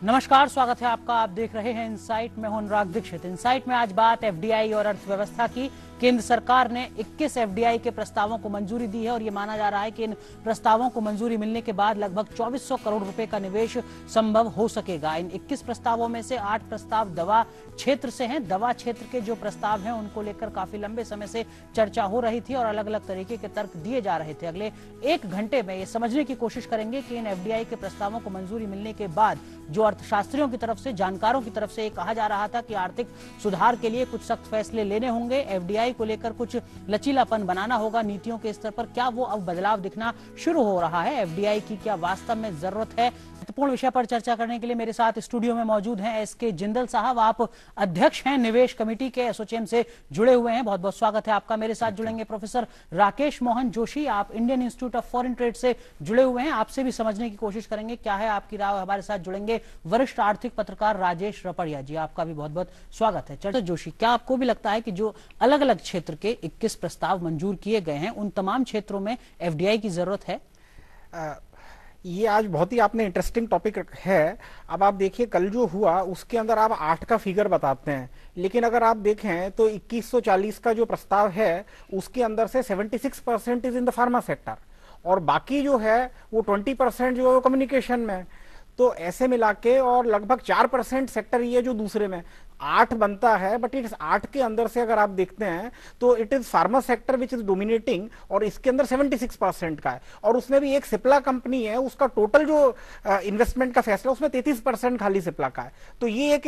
नमस्कार, स्वागत है आपका। आप देख रहे हैं इनसाइट में। हूं अनुराग दीक्षित। इनसाइट में आज बात एफडीआई और अर्थव्यवस्था की। केंद्र सरकार ने 21 एफडीआई के प्रस्तावों को मंजूरी दी है और ये माना जा रहा है कि इन प्रस्तावों को मंजूरी मिलने के बाद लगभग 2400 करोड़ रुपए का निवेश संभव हो सकेगा। इन 21 प्रस्तावों में से 8 प्रस्ताव दवा क्षेत्र से हैं। दवा क्षेत्र के जो प्रस्ताव हैं उनको लेकर काफी लंबे समय से चर्चा हो रही थी और अलग अलग तरीके के तर्क दिए जा रहे थे। अगले 1 घंटे में ये समझने की कोशिश करेंगे कि इन एफडीआई के प्रस्तावों को मंजूरी मिलने के बाद जो अर्थशास्त्रियों की तरफ से, जानकारों की तरफ से ये कहा जा रहा था कि आर्थिक सुधार के लिए कुछ सख्त फैसले लेने होंगे, एफडीआई को लेकर कुछ लचीलापन बनाना होगा नीतियों के स्तर पर। क्या वो अब बदलाव दिखना शुरू हो रहा है? एफडीआई की क्या वास्तव में जरूरत है? महत्वपूर्ण विषय पर चर्चा करने के लिए मेरे साथ स्टूडियो में मौजूद हैं एसके जिंदल साहब। आप अध्यक्ष हैं निवेश कमेटी के, एसोचैम से जुड़े हुए हैं। बहुत बहुत स्वागत है आपका। मेरे साथ जुड़ेंगे प्रोफेसर राकेश मोहन जोशी, आप Indian institute of foreign trade से जुड़े हुए हैं। आपसे भी समझने की कोशिश करेंगे क्या है आपकी राय। हमारे साथ जुड़ेंगे वरिष्ठ आर्थिक पत्रकार राजेश रपड़िया जी, आपका भी बहुत बहुत स्वागत है। चर्चा जोशी, क्या आपको भी लगता है कि जो अलग अलग क्षेत्र के 21 प्रस्ताव मंजूर किए गए हैं उन तमाम क्षेत्रों में एफडीआई की जरूरत है? ये आज बहुत ही आपने इंटरेस्टिंग टॉपिक है। अब आप देखिए कल जो हुआ उसके अंदर आप 8 का फिगर बताते हैं, लेकिन अगर आप देखें तो 2140 का जो प्रस्ताव है उसके अंदर से 76% is in the pharma sector और बाकी जो है वो 20% जो है कम्युनिकेशन में। तो ऐसे मिला के और लगभग 4% सेक्टर ये जो दूसरे में 8 बनता है, बट इस 8 के अंदर से अगर आप देखते हैं तो it is pharma sector which is dominating और इसके अंदर 76% का है। और उसमें भी एक सिप्ला कंपनी है, उसका टोटल जो इन्वेस्टमेंट का फैसला उसमें 33% खाली सिप्ला का है। तो ये एक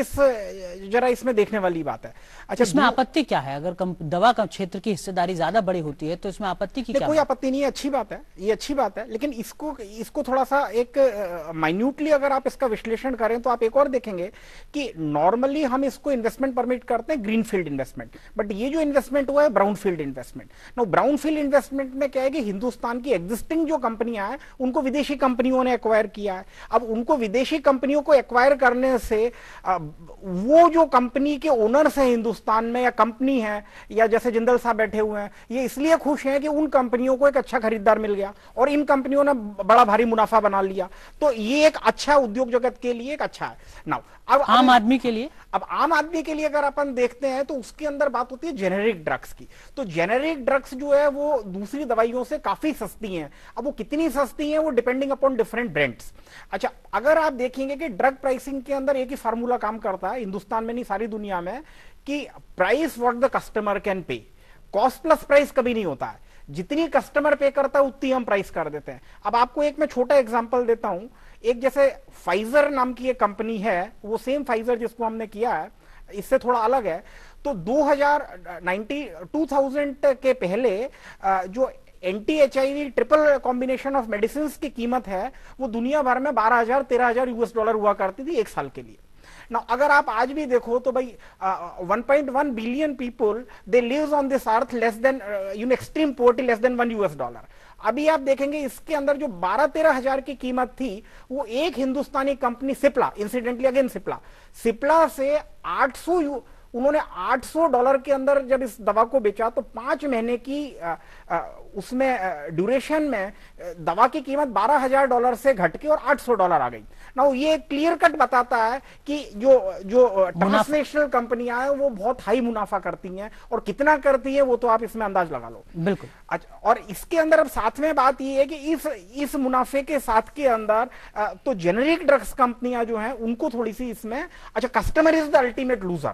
जरा इसमें देखने वाली बात है। अच्छा, इसमें आपत्ति क्या है? अगर दवा का क्षेत्र की हिस्सेदारी ज्यादा बड़ी होती है तो इसमें आपत्ति की क्या? कोई आपत्ति नहीं है, अच्छी बात है, ये अच्छी बात है। लेकिन इसको थोड़ा सा एक माइन्यूटली अगर आप इसका विश्लेषण करें तो आप एक और देखेंगे कि नॉर्मली हम इसको इन्वेस्टमेंट परमिट करते हैं ग्रीनफील्ड इन्वेस्टमेंट, बट ये जो इन्वेस्टमेंट हुआ है brownfield investment. No, brownfield investment में क्या है कि हिंदुस्तान की एग्जिस्टिंग जो कंपनियां हैं उनको विदेशी कंपनियों ने एक्वायर किया है। अब उनको विदेशी कंपनियों को एक्वायर करने से वो जो कंपनी के ओनर्स हैं हिंदुस्तान में या कंपनी है या जैसे जिंदल साहब बैठे हुए हैं, ये इसलिए खुश हैं कि उन कंपनियों को एक अच्छा खरीदार मिल गया और इन कंपनियों ने बड़ा भारी मुनाफा बना लिया। तो ये एक अच्छा उद्योग जगत के लिए एक अच्छा है। नाउ अब आम आदमी के लिए, अब आम आदमी के लिए अगर अपन देखते हैं तो उसके अंदर बात होती है जेनेरिक ड्रग्स की। तो जेनेरिक ड्रग्स जो है वो दूसरी दवाइयों से काफी सस्ती हैं। अब वो कितनी सस्ती हैं वो डिपेंडिंग अपॉन डिफरेंट ब्रांड्स। अच्छा, अगर आप देखेंगे कि ड्रग प्राइसिंग के अंदर एक ही फार्मूला काम करता है हिंदुस्तान में नहीं सारी दुनिया में, कि price what the customer can pay. Cost plus price कभी नहीं होता है, जितनी कस्टमर पे करता है उतनी हम प्राइस कर देते हैं। अब आपको एक मैं छोटा एग्जांपल देता हूं। एक जैसे फाइजर नाम की एक कंपनी है, वो सेम फाइजर जिसको हमने किया है इससे थोड़ा अलग है। तो 2000 के पहले जो anti HIV triple combination of medicine की कीमत है वो दुनिया भर में 12,000 13,000 US$ हुआ करती थी एक साल के लिए। ना अगर आप आज भी देखो तो भाई 1.1 billion people they lives on this earth less than extreme poverty less than $1। अभी आप देखेंगे इसके अंदर जो 12-13 हजार की कीमत थी वो एक हिंदुस्तानी company Cipla, incidentally again Cipla से उन्होंने $800 के अंदर जब इस दवा को बेचा तो 5 महीने की उसमें ड्यूरेशन में दवा की कीमत $12,000 से घट के और $800 आ गई। ना ये क्लियर कट बताता है कि जो ट्रांसनेशनल कंपनियां हैं वो बहुत हाई मुनाफा करती हैं और कितना करती है वो तो आप इसमें अंदाज लगा लो। बिल्कुल। अच्छा, और इसके अंदर अब साथ में बात ये है कि इस मुनाफे के साथ के अंदर तो जेनेरिक ड्रग्स कंपनियां जो हैं उनको थोड़ी सी इसमें, अच्छा, customer is the ultimate loser.